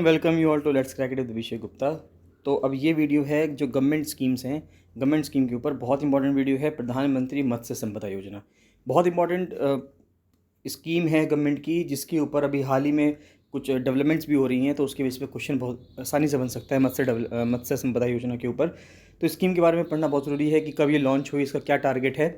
Welcome you all to let's crack it with Vishay Gupta. तो अब ये वीडियो है जो गवर्नमेंट स्कीम्स हैं, गवर्नमेंट स्कीम के ऊपर बहुत इंपॉर्टेंट वीडियो है। प्रधानमंत्री मत्स्य संपदा योजना बहुत इंपॉर्टेंट स्कीम है गवर्नमेंट की, जिसके ऊपर अभी हाल ही में कुछ डेवलपमेंट्स भी हो रही हैं, तो उसके बेस पे क्वेश्चन बहुत आसानी से बन सकता है मत्स्य संपदा योजना के ऊपर। तो स्कीम के बारे में पढ़ना बहुत ज़रूरी है कि कब ये लॉन्च हुई, इसका क्या टारगेट है,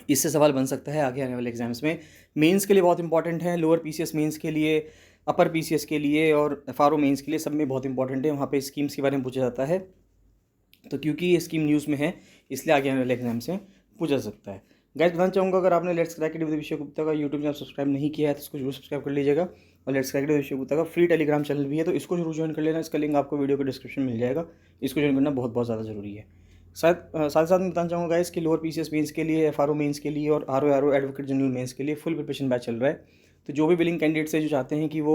इससे सवाल बन सकता है आगे आने वाले एग्जाम्स में। मेंस के लिए बहुत इंपॉर्टेंट है, लोअर पीसीएस मेंस के लिए, अपर पीसीएस के लिए और एफआरओ मेंस के लिए, सब में बहुत इंपॉर्टेंट है। वहाँ पे स्कीम्स के बारे में पूछा जाता है। तो क्योंकि ये स्कीम न्यूज़ में है, इसलिए आगे आने वाले एग्जाम से पूछा जा सकता है। गाइस, बताना चाहूँगा, अगर आपने let's crack it with Vishay Gupta का यूट्यूब चैनल सब्सक्राइब नहीं किया है तो इसको जरूर सब्सक्राइब कर लीजिएगा। और let's crack it with Vishay Gupta का फ्री टेलीग्राम चैनल भी है, तो इसको जरूर ज्वाइन कर लेना। इसका लिंक आपको वीडियो के डिस्क्रिप्शन में मिल जाएगा। इसको ज्वाइन करना बहुत बहुत ज़्यादा ज़रूरी है। साथ साथ मैं बताना चाहूँगा गाइस कि लोअर पीसीएस मेंस के लिए, एफआरओ मेंस के लिए और आरओ एडवोकेट जनरल मेंस के लिए फुल प्रिपरेशन बैच चल रहा है। तो जो भी विलिंग कैंडिडेट्स हैं, जो चाहते हैं कि वो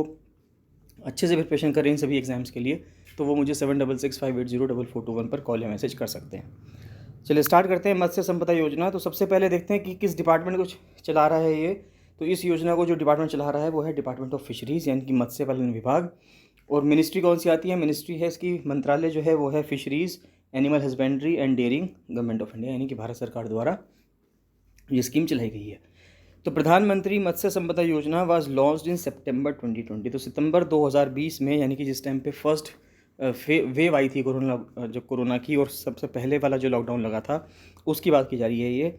अच्छे से प्रिपरेशन करें इन सभी एग्जाम्स के लिए, तो वो मुझे 7665804421 पर कॉल या मैसेज कर सकते हैं। चलिए स्टार्ट करते हैं मत्स्य संपदा योजना। तो सबसे पहले देखते हैं कि किस डिपार्टमेंट को चला रहा है ये। तो इस योजना को जो डिपार्टमेंट चला रहा है वो है डिपार्टमेंट ऑफ फिशरीज़, यानी कि मत्स्य पालन विभाग। और मिनिस्ट्री कौन सी आती है? मिनिस्ट्री है इसकी, मंत्रालय जो है वो है fisheries, animal husbandry and dairying, government of India, यानी कि भारत सरकार द्वारा ये स्कीम चलाई गई है। तो प्रधानमंत्री मत्स्य संपदा योजना वाज लॉन्च्ड इन सितंबर 2020। तो सितंबर 2020 में, यानी कि जिस टाइम पे फर्स्ट वेव आई थी कोरोना की, और सबसे पहले वाला जो लॉकडाउन लगा था, उसकी बात की जा रही है ये,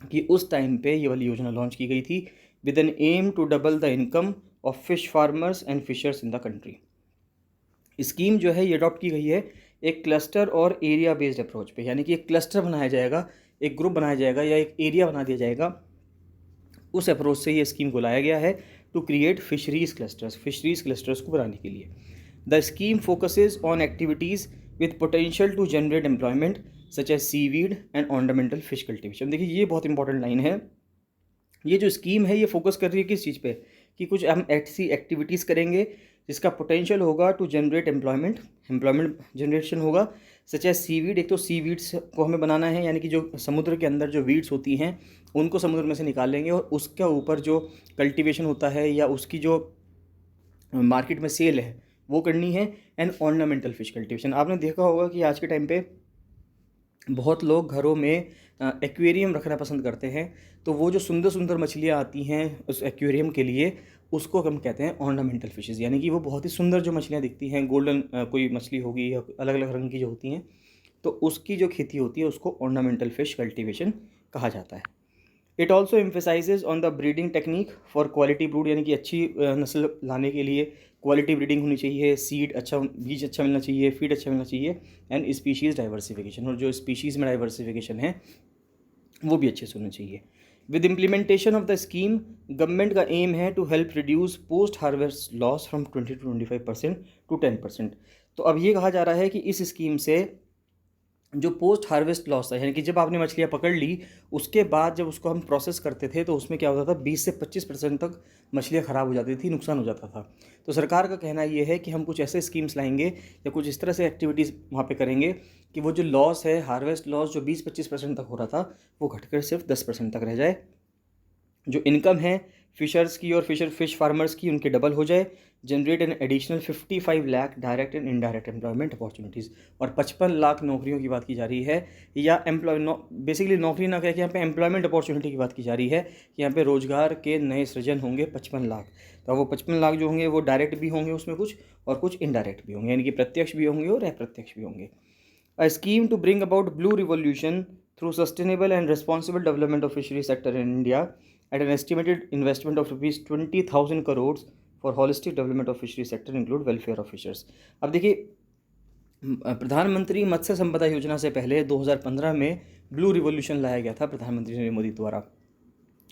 कि उस टाइम पे ये वाली योजना लॉन्च की गई थी with an aim to double the income of fish farmers and fishers in the country. Scheme जो है ये अडॉप्ट की गई है एक क्लस्टर और एरिया बेस्ड अप्रोच पे, यानी कि एक क्लस्टर बनाया जाएगा, एक ग्रुप बनाया जाएगा या एक एरिया बना दिया जाएगा। उस अप्रोच से ये स्कीम को लाया गया है टू क्रिएट फिशरीज़ क्लस्टर्स को बनाने के लिए। The scheme focuses on activities with potential to generate employment such as seaweed and ornamental fish cultivation. देखिए, ये बहुत इंपॉर्टेंट लाइन है। ये जो स्कीम है ये फोकस कर रही है किस चीज़ पे, कि कुछ हम ऐसी एक्टिविटीज़ करेंगे जिसका पोटेंशियल होगा टू जनरेट एम्प्लॉयमेंट जनरेशन होगा, सच एज सीवीड। एक तो सीवीड्स को हमें बनाना है, यानी कि जो समुद्र के अंदर जो वीड्स होती हैं उनको समुद्र में से निकालेंगे, और उसके ऊपर जो कल्टीवेशन होता है या उसकी जो मार्केट में सेल है वो करनी है। एंड ऑर्नामेंटल फिश कल्टीवेशन, आपने देखा होगा कि आज के टाइम पे बहुत लोग घरों में एक्वेरियम रखना पसंद करते हैं। तो वो जो सुंदर सुंदर मछलियाँ आती हैं उस एक्वेरियम के लिए, उसको हम कहते हैं ऑर्नामेंटल फिशेज़, यानी कि वो बहुत ही सुंदर जो मछलियाँ दिखती हैं, गोल्डन कोई मछली होगी या अलग अलग रंग की जो होती हैं, तो उसकी जो खेती होती है उसको ऑर्नामेंटल फिश कल्टीवेशन कहा जाता है। It also emphasises on the breeding technique for quality brood, यानी कि अच्छी नस्ल लाने के लिए क्वालिटी ब्रीडिंग होनी चाहिए, सीड अच्छा, बीज अच्छा मिलना चाहिए, फीड अच्छा मिलना चाहिए, एंड स्पीशीज़ डाइवर्सिफिकेशन, और जो स्पीशीज़ में डाइवर्सिफिकेशन है वो भी अच्छे से होना चाहिए। With implementation of the scheme, government का एम है to help reduce post harvest loss from 20 to 25% to 10%। तो अब ये कहा जा रहा है कि इस स्कीम से जो पोस्ट हार्वेस्ट लॉस है, यानी कि जब आपने मछलियाँ पकड़ ली उसके बाद जब उसको हम प्रोसेस करते थे तो उसमें क्या होता था, 20 से 25% तक मछलियाँ ख़राब हो जाती थी, नुकसान हो जाता था। तो सरकार का कहना ये है कि हम कुछ ऐसे स्कीम्स लाएंगे या कुछ इस तरह से एक्टिविटीज़ वहाँ पे करेंगे कि वो जो लॉस है, हार्वेस्ट लॉस जो 20-25% तक हो रहा था, वो घटकर सिर्फ 10% तक रह जाए। जो इनकम है फिशर्स की और फिश फार्मर्स की, उनके डबल हो जाए। Generate an additional 55 lakh direct and indirect employment opportunities, और 55 लाख नौकरियों की बात की जा रही है, या बेसिकली नौकरी ना कह के यहाँ पे एम्प्लॉयमेंट अपॉर्चुनिटी की बात की जा रही है कि यहाँ पे रोजगार के नए सृजन होंगे 55 लाख। तो वो 55 लाख जो होंगे वो डायरेक्ट भी होंगे उसमें कुछ, और कुछ इनडायरेक्ट भी होंगे, यानी कि प्रत्यक्ष भी होंगे और अप्रत्यक्ष भी होंगे। A scheme to bring about blue revolution through sustainable and responsible development of fishery sector in India at an estimated investment of rupees 20,000 crores for holistic development of fishery sector include welfare of fishers। अब देखिए, प्रधानमंत्री मत्स्य संपदा योजना से पहले 2015 में blue revolution लाया गया था प्रधानमंत्री नरेंद्र मोदी द्वारा,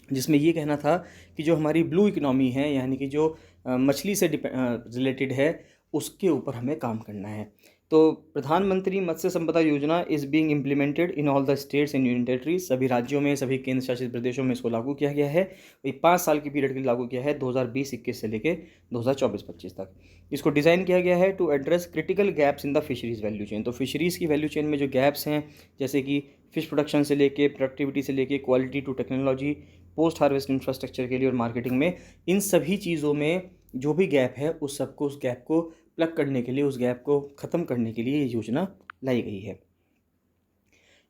जिसमें ये कहना था कि जो हमारी ब्लू इकोनॉमी है, यानी कि जो मछली से रिलेटेड है, उसके ऊपर हमें काम करना है। तो प्रधानमंत्री मत्स्य संपदा योजना is being implemented in all the states and union territories, सभी राज्यों में, सभी केंद्र शासित प्रदेशों में इसको लागू किया गया है। ये 5 साल की पीरियड के लिए लागू किया है, 2020-21 से लेके 2024-25 तक। इसको डिज़ाइन किया गया है to address critical gaps in the fisheries value chain. तो फिशरीज़ की वैल्यू चेन में जो गैप्स हैं, जैसे कि फिश प्रोडक्शन से लेके, प्रोडक्टिविटी से लेके, quality to technology, post harvest infrastructure के लिए और मार्केटिंग में, इन सभी चीज़ों में जो भी गैप है उस गैप को प्लग करने के लिए, उस गैप को ख़त्म करने के लिए ये योजना लाई गई है।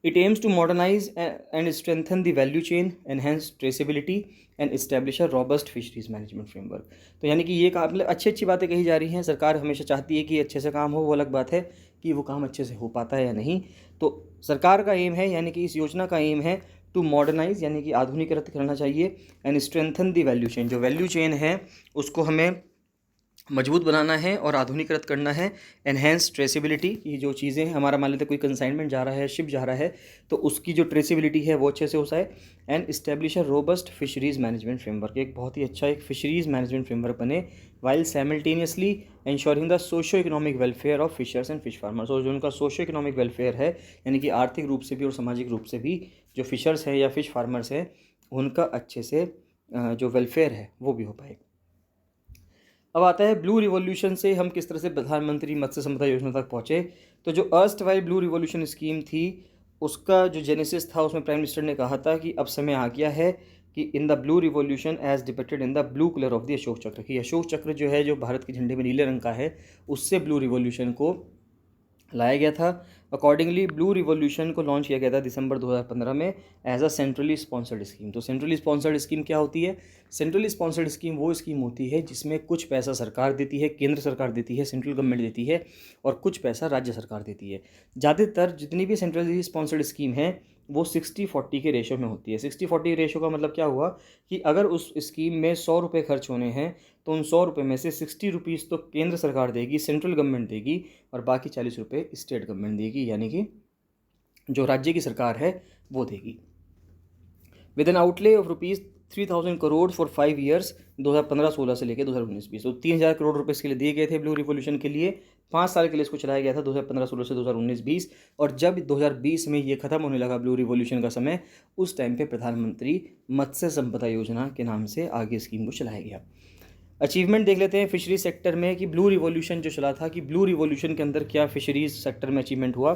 It aims to modernize and strengthen the value chain, enhance traceability and establish a robust fisheries management framework। तो यानी कि ये काम, मतलब अच्छी अच्छी बातें कही जा रही हैं। सरकार हमेशा चाहती है कि अच्छे से काम हो, वो अलग बात है कि वो काम अच्छे से हो पाता है या नहीं। तो सरकार का एम है, यानी कि इस योजना का एम है टू मॉडर्नाइज, यानी कि आधुनिकीकृत करना चाहिए, and strengthen the value chain, जो वैल्यू चेन है उसको हमें मजबूत बनाना है और आधुनिकीकृत करना है। एनहेंस ट्रेसिबिलिटी, ये जो चीज़ें हैं, हमारा मान लेते कोई कंसाइनमेंट जा रहा है, शिप जा रहा है, तो उसकी जो ट्रेसिबिलिटी है वो अच्छे से हो जाए। And establish a robust fisheries management framework, एक बहुत ही अच्छा एक फिशरीज़ मैनेजमेंट फ्रेमवर्क बने, while simultaneously ensuring the socio economic welfare of fishers and fish farmers. और जो उनका सोशो इकोनॉमिक वेलफेयर है, यानी कि आर्थिक रूप से भी और सामाजिक रूप से भी जो फिशर्स हैं या फिश फार्मर्स हैं, उनका अच्छे से जो वेलफेयर है वो भी हो पाए। अब आता है ब्लू रिवॉल्यूशन से हम किस तरह से प्रधानमंत्री मत्स्य संपदा योजना तक पहुँचे। तो जो erst while blue revolution scheme थी, उसका जो जेनेसिस था, उसमें प्राइम मिनिस्टर ने कहा था कि अब समय आ गया है कि in the blue revolution as depicted in the blue colour of the Ashoka Chakra, की अशोक चक्र जो है, जो भारत के झंडे में नीले रंग का है, उससे ब्लू रिवॉल्यूशन को लाया गया था। अकॉर्डिंगली ब्लू रिवॉल्यूशन को लॉन्च किया गया था दिसंबर 2015 में as a centrally sponsored scheme. तो सेंट्रली स्पॉन्सर्ड स्कीम क्या होती है? सेंट्रली स्पॉन्सर्ड स्कीम वो स्कीम होती है जिसमें कुछ पैसा सरकार देती है, केंद्र सरकार देती है, सेंट्रल गवर्नमेंट देती है, और कुछ पैसा राज्य सरकार देती है। ज़्यादातर जितनी भी सेंट्रली स्पॉन्सर्ड स्कीम है वो 60-40 के रेशो में होती है। 60-40 रेशो का मतलब क्या हुआ कि अगर उस स्कीम में 100 रुपये खर्च होने हैं तो उन 100 रुपये में से 60 रुपीज़ तो केंद्र सरकार देगी, सेंट्रल गवर्नमेंट देगी, और बाकी 40 रुपये स्टेट गवर्नमेंट देगी, यानी कि जो राज्य की सरकार है वो देगी। With N outlay of ₹3000 crore for 5 years, 2015-16 से लेकर 2019-20। तो 3000 करोड़ रुपये इसके लिए दिए गए थे ब्लू रिवॉल्यूशन के लिए। 5 साल के लिए इसको चलाया गया था, 2015-16 से 2019-20। और जब 2020 में ये ख़त्म होने लगा ब्लू रिवॉल्यूशन का समय, उस टाइम पे प्रधानमंत्री मत्स्य संपदा योजना के नाम से आगे स्कीम को चलाया गया। अचीवमेंट देख लेते हैं फिशरी सेक्टर में कि ब्लू रिवॉल्यूशन जो चला था, कि ब्लू रिवॉल्यूशन के अंदर क्या फिशरीज सेक्टर में अचीवमेंट हुआ।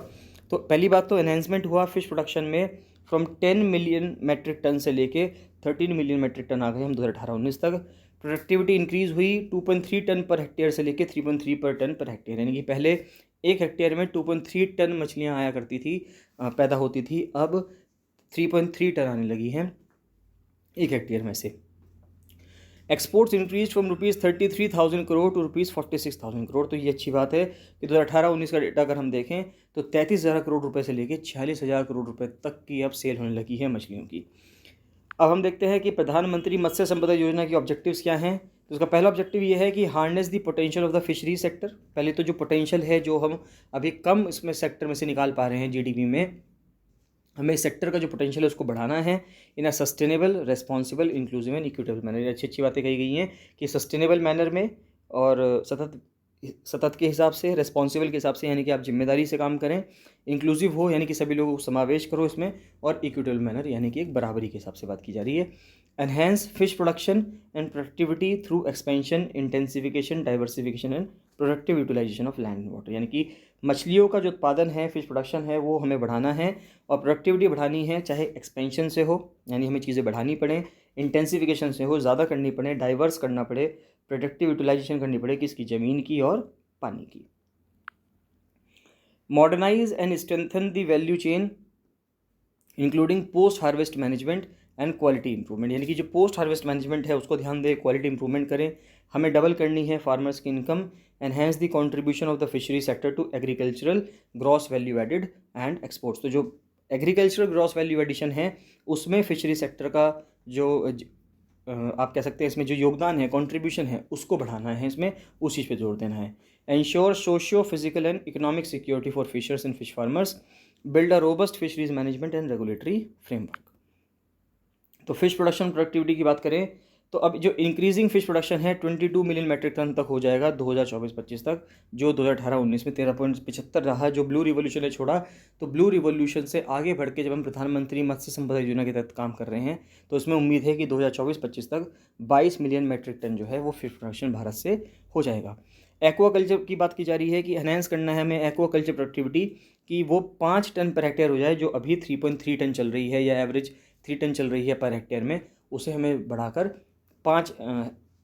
तो पहली बात तो एनहेंसमेंट हुआ फिश प्रोडक्शन में, फ्रॉम 10 मिलियन मेट्रिक टन से लेके 13 मिलियन मेट्रिक टन आ गए हम 2018-19 तक। प्रोडक्टिविटी इंक्रीज़ हुई 2.3 टन पर हेक्टेयर से लेके 3.3 पर टन पर हेक्टेयर, यानी कि पहले एक हेक्टेयर में 2.3 टन मछलियाँ आया करती थी, पैदा होती थी, अब 3.3 टन आने लगी हैं एक हेक्टेयर में से। Exports increase from ₹33,000 crore to ₹46,000 crore. तो ये अच्छी बात है कि 2018-19 का डेटा अगर हम देखें तो 33,000 करोड़ रुपए से लेके 46,000 करोड़ रुपए तक की अब सेल होने लगी है मछलियों की। अब हम देखते हैं कि प्रधानमंत्री मत्स्य संपदा योजना के ऑब्जेक्टिव्स क्या हैं। तो उसका पहला ऑब्जेक्टिव ये है कि harness the potential of the fishery sector. पहले तो जो पोटेंशियल है, जो हम अभी कम इसमें सेक्टर में से निकाल पा रहे हैं जीडीपी में, हमें इस सेक्टर का जो पोटेंशियल है उसको बढ़ाना है in a sustainable, responsible, inclusive and equitable manner. अच्छी अच्छी बातें कही गई हैं कि सस्टेनेबल मैनर में और सतत के हिसाब से, रेस्पॉन्सिबल के हिसाब से, यानी कि आप जिम्मेदारी से काम करें, इंक्लूसिव हो यानी कि सभी लोगों को समावेश करो इसमें, और इक्विटेबल मैनर यानी कि एक बराबरी के हिसाब से बात की जा रही है। Enhance fish production and productivity through expansion, intensification, diversification and productive utilisation of land and water. यानी कि मछलियों का जो उत्पादन है, फिश प्रोडक्शन है, वो हमें बढ़ाना है, और प्रोडक्टिविटी बढ़ानी है, चाहे एक्सपेंशन से हो, यानी हमें चीज़ें बढ़ानी पड़े, इंटेंसिफिकेशन से हो, ज़्यादा करनी पड़े, डाइवर्स करना पड़े, प्रोडक्टिव यूटिलाइजेशन करनी पड़े, किसकी? ज़मीन की और पानी की। Modernise and strengthen the value chain including post harvest management and quality improvement. यानी कि जो पोस्ट हार्वेस्ट मैनेजमेंट है उसको ध्यान दें, क्वालिटी इंप्रूवमेंट करें, हमें डबल करनी है फार्मर्स की income. Enhance the contribution of the fishery sector to agricultural gross value added and exports. तो जो एग्रीकल्चरल ग्रॉस वैल्यू एडिशन है उसमें फिशरी सेक्टर का जो आप कह सकते हैं इसमें जो योगदान है, कंट्रीब्यूशन है, उसको बढ़ाना है, इसमें उस चीज़ पे जोर देना है। Ensure socio physical and economic security for fishers and fish farmers, build a robust fisheries management and regulatory framework. तो फिश प्रोडक्शन प्रोडक्टिविटी की बात करें तो अब जो इंक्रीजिंग फिश प्रोडक्शन है 22 मिलियन मेट्रिक टन तक हो जाएगा 2024-25 तक, जो 2018-19 में 13.75 रहा। जो ब्लू रिवॉल्यूशन ने छोड़ा, तो ब्लू रिवॉल्यूशन से आगे बढ़ के जब हम प्रधानमंत्री मत्स्य संपदा योजना के तहत काम कर रहे हैं तो इसमें उम्मीद है कि 2024-25 तक 22 मिलियन मेट्रिक टन जो है वो फिश प्रोडक्शन भारत से हो जाएगा। एक्वाकल्चर की बात की जा रही है कि एनहेंस करना है हमें एक्वाकल्चर प्रोडक्टिविटी, कि वो 5 टन पर हेक्टेयर हो जाए, जो अभी 3.3 टन चल रही है या एवरेज 3 टन चल रही है पर हेक्टेयर में, उसे हमें बढ़ाकर 5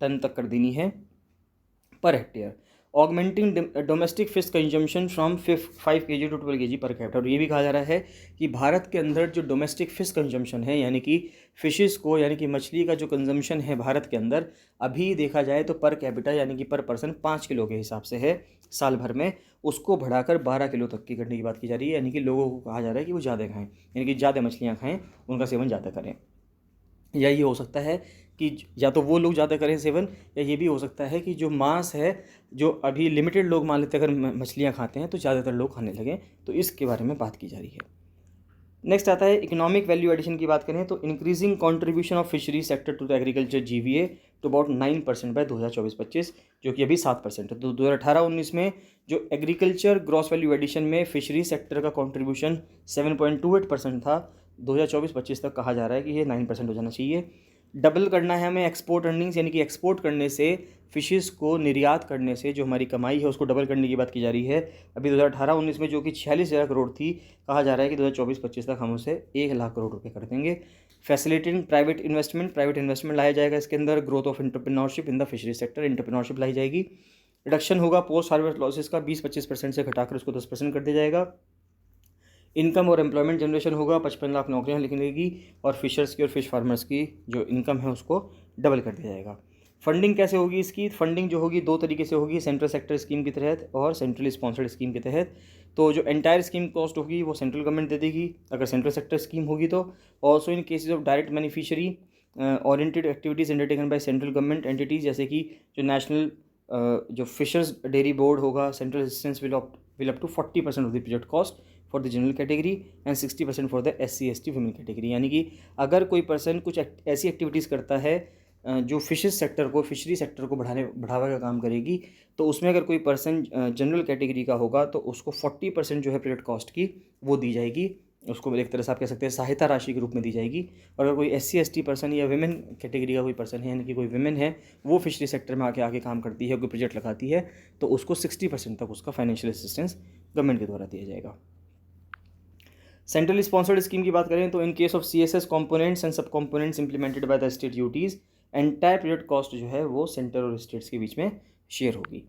टन तक कर देनी है per hectare. Augmenting domestic fish consumption from 5 kg to 12 kg per capita. और ये भी कहा जा रहा है कि भारत के अंदर जो डोमेस्टिक फिश कंजम्पशन है, यानी कि फिशेस को, यानी कि मछली का जो कंजम्पशन है भारत के अंदर, अभी देखा जाए तो पर कैपिटा यानी कि पर पर्सन 5 किलो के हिसाब से है साल भर में, उसको बढ़ाकर 12 किलो तक की करने की बात की जा रही है। यानी कि लोगों को कहा जा रहा है कि वो ज़्यादा खाएँ, यानी कि ज़्यादा मछलियाँ खाएँ, उनका सेवन ज़्यादा करें। या ये हो सकता है कि या तो वो लोग ज़्यादा करें सेवन, या ये भी हो सकता है कि जो मांस है, जो अभी लिमिटेड लोग मान लेते हैं अगर मछलियाँ खाते हैं, तो ज़्यादातर लोग खाने लगें। तो इसके बारे में बात की जा रही है। नेक्स्ट आता है इकोनॉमिक वैल्यू एडिशन की बात करें तो increasing contribution of fishery sector to the agriculture GVA to about 9% by 2024-25, जो कि अभी 7% है। तो 2018-19 में जो एग्रीकल्चर ग्रॉस वैल्यू एडिशन में फिशरी सेक्टर का कंट्रीब्यूशन 7.28% था, 2024-25 तक कहा जा रहा है कि ये 9% हो जाना चाहिए। डबल करना है हमें एक्सपोर्ट अर्निंग्स, यानी कि एक्सपोर्ट करने से, फिशेस को निर्यात करने से जो हमारी कमाई है उसको डबल करने की बात की जा रही है। अभी 2018-19 में जो कि 46,000 करोड़ थी, कहा जा रहा है कि 2024-25 तक हम उसे 1,00,000 करोड़ रुपये कर देंगे। फैसिलिटेटिंग प्राइवेट इन्वेस्टमेंट लाया जाएगा इसके अंदर। Growth of entrepreneurship in the fishery sector, entrepreneurship लाई जाएगी। रिडक्शन होगा पोस्ट हार्वेस्ट लॉसेस का 20-25% से घटाकर उसको 10% कर दिया जाएगा। इनकम और एम्प्लॉयमेंट जनरेशन होगा, 55 लाख नौकरियां लगेगी, और फिशर्स की और फिश फार्मर्स की जो इनकम है उसको डबल कर दिया जाएगा। फंडिंग कैसे होगी इसकी? फंडिंग जो होगी 2 तरीके से होगी, सेंट्रल सेक्टर स्कीम के तहत और सेंट्रली स्पॉन्सर्ड स्कीम के तहत। तो जो एंटायर स्कीम कॉस्ट होगी वो सेंट्रल गवर्नमेंट दे देगी अगर सेंट्रल सेक्टर स्कीम होगी तो। Also in cases of direct beneficiary oriented activities undertaken by central government entities, जैसे कि जो नेशनल जो फिशर्स डेयरी बोर्ड होगा, central assistance will up to 40% of the project cost for the general category and 60% for the SC/ST women category. यानी कि अगर कोई person कुछ ऐसी एक्टिविटीज़ करता है जो फिशरी सेक्टर को बढ़ावा का काम करेगी, तो उसमें अगर कोई पर्सन जनरल कैटेगरी का होगा तो उसको 40% जो है प्रोजेक्ट कॉस्ट की वो दी जाएगी, उसको एक तरह से आप कह सकते हैं सहायता राशि के रूप में दी जाएगी। और अगर कोई SC/ST पर्सन या वुमेन कैटेगरी का कोई पर्सन है, यानी कि कोई वुमेन है, वो फिशरी सेक्टर में आके काम करती है, कोई प्रोजेक्ट लगाती है, तो उसको 60% तक उसका फाइनेंशियल असिस्टेंस गवर्नमेंट के द्वारा दिया जाएगा। सेंट्रली स्पॉन्सर्ड स्कीम की बात करें तो in case of CSS components and sub components implemented by the state UTs, entire project cost जो है वो सेंटर और स्टेट्स के बीच में शेयर होगी।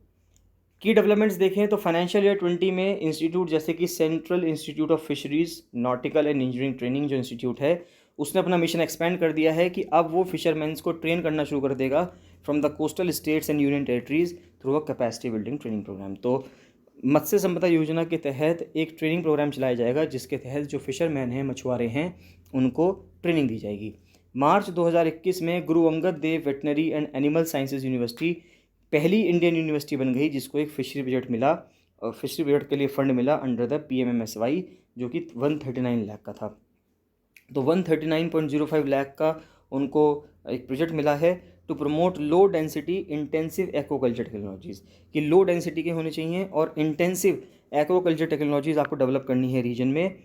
की डेवलपमेंट्स देखें तो फाइनेंशियल ईयर 20 में इंस्टीट्यूट जैसे कि central institute of fisheries, nautical and engineering training जो इंस्टीट्यूट है, उसने अपना मिशन एक्सपेंड कर दिया है कि अब वो फिशरमैन्स को ट्रेन करना शुरू कर देगा from the coastal states and union territories through a capacity building training programme. तो मत्स्य संपदा योजना के तहत एक ट्रेनिंग प्रोग्राम चलाया जाएगा जिसके तहत जो फिशरमैन हैं, मछुआरे हैं, उनको ट्रेनिंग दी जाएगी। मार्च 2021 में Guru Angad Dev veterinary and animal sciences university पहली इंडियन यूनिवर्सिटी बन गई जिसको एक फिशरी बजट मिला, और फिशरी बजट के लिए फंड मिला अंडर द PMMSY, जो कि 139 लाख का था। तो 139.05 लाख का उनको एक प्रोजेक्ट मिला है to promote low density intensive aquaculture technologies, कि लो डेंसिटी के होने चाहिए और इंटेंसिव एक्वाकल्चर टेक्नोलॉजीज़ आपको डेवलप करनी है रीजन में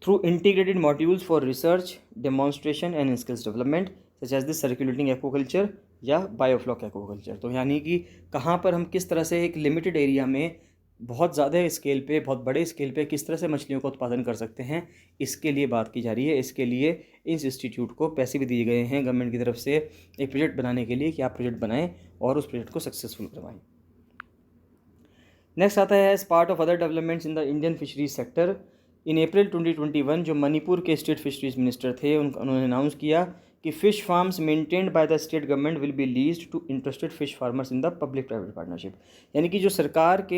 through integrated modules for research, demonstration and skills development such as the circulating aquaculture या बायोफ्लॉक एक्वाकल्चर। तो यानी कि कहाँ पर हम किस तरह से एक लिमिटेड एरिया में बहुत ज़्यादा स्केल पे, बहुत बड़े स्केल पे किस तरह से मछलियों का उत्पादन कर सकते हैं, इसके लिए बात की जा रही है। इसके लिए इस इंस्टीट्यूट को पैसे भी दिए गए हैं गवर्नमेंट की तरफ से एक प्रोजेक्ट बनाने के लिए कि आप प्रोजेक्ट बनाएं और उस प्रोजेक्ट को सक्सेसफुल करवाएं। नेक्स्ट आता है as part of other developments in the Indian fisheries sector. In April 2021 जो मणिपुर के स्टेट फिशरीज मिनिस्टर थे उन्होंने अनाउंस किया कि fish farms maintained by the state government will be leased to interested fish farmers in the public private partnership. यानी कि जो सरकारी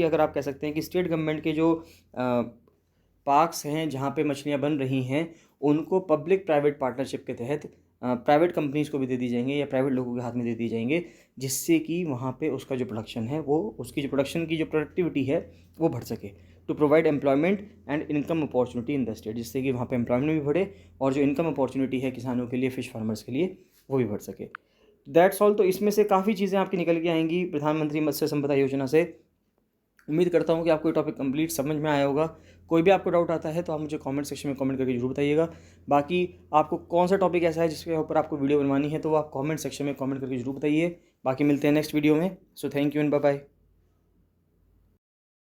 अगर आप कह सकते हैं कि स्टेट गवर्नमेंट के जो पार्क्स हैं जहाँ पे मछलियाँ बन रही हैं, उनको पब्लिक प्राइवेट पार्टनरशिप के तहत प्राइवेट कंपनीज़ को भी दे दी जाएंगे या प्राइवेट लोगों के हाथ में दे दी जाएंगे, जिससे कि वहाँ पे उसका जो प्रोडक्शन है वो उसकी जो प्रोडक्शन की जो प्रोडक्टिविटी है वो बढ़ सके, to provide employment and income opportunity in the state, जिससे कि वहाँ पे एम्प्लॉयमेंट भी बढ़े और जो इनकम अपॉर्चुनिटी है किसानों के लिए, फिश फार्मर्स के लिए, वो भी बढ़ सके। That's all. तो इसमें से काफ़ी चीज़ें आपकी निकल के आएंगी प्रधानमंत्री मत्स्य संपदा योजना से। उम्मीद करता हूँ कि आपको ये टॉपिक कंप्लीट समझ में आया होगा। कोई भी आपको डाउट आता है तो आप मुझे कमेंट सेक्शन में कमेंट करके जरूर बताइएगा। बाकी आपको कौन सा टॉपिक ऐसा है जिसके ऊपर आपको वीडियो बनवानी है तो वो आप कमेंट सेक्शन में कमेंट करके जरूर बताइए। बाकी मिलते हैं नेक्स्ट वीडियो में। So thank you and bye bye.